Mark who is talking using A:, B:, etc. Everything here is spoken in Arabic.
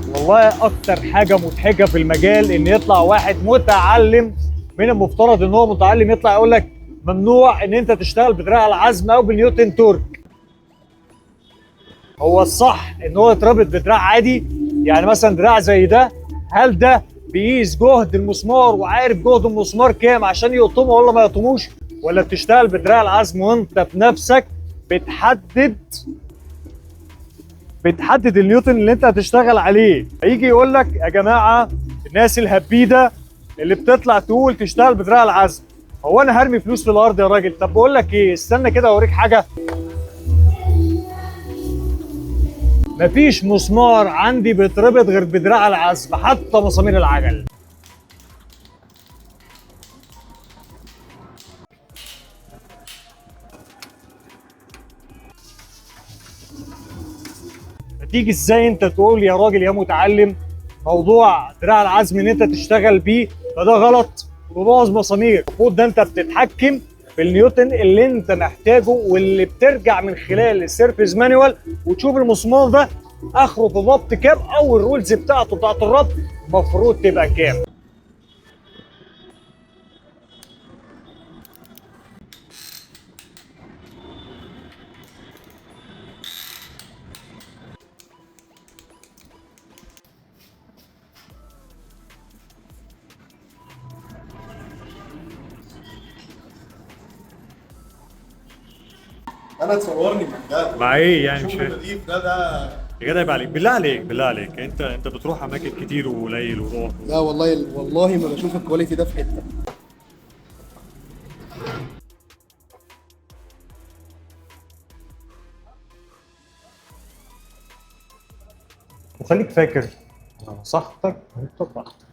A: والله اكتر حاجه مضحكه في المجال ان يطلع واحد متعلم، من المفترض ان هو متعلم يطلع يقول لك ممنوع ان انت تشتغل بدراع العزم او بنيوتن تورك. هو الصح ان هو يتربط بدراع عادي، يعني مثلا دراع زي ده، هل ده بيقيس جهد المسمار وعارف جهد المسمار كام عشان يقطمه ولا ما يقطموش؟ ولا بتشتغل بدراع العزم وانت بنفسك بتحدد النيوتن اللي انت هتشتغل عليه؟ هيجي يقول لك يا جماعه الناس الهبيده اللي بتطلع تقول تشتغل بدراع العزم، هو انا هرمي فلوس في الارض يا راجل؟ طب بقول لك ايه، استنى كده اوريك حاجه. مفيش مسمار عندي بيتربط غير بدراع العزم، حتى مسامير العجل. فتيجي ازاي انت تقول يا راجل يا متعلم موضوع دراع العزم ان انت تشتغل بيه فده غلط وبوظ مسامير؟ المفروض ده انت بتتحكم في النيوتن اللي انت محتاجه، واللي بترجع من خلال السيرفيس مانوال وتشوف المسمار ده اخره في الربط كام، او الرولز بتاعته بتاعت الربط المفروض تبقى كام.
B: انا تصورني من ده
A: مع ايه يعني؟ مش
B: شغل
A: فاهم
B: نظيف ده.
A: يا جدع، يبقى عليك بالله عليك بالله عليك، انت بتروح اماكن كتير وقليل وروح.
B: لا والله والله ما بشوف الكواليتي ده في حته.
A: وخليك فاكر، انا نصحتك وانت براحتك.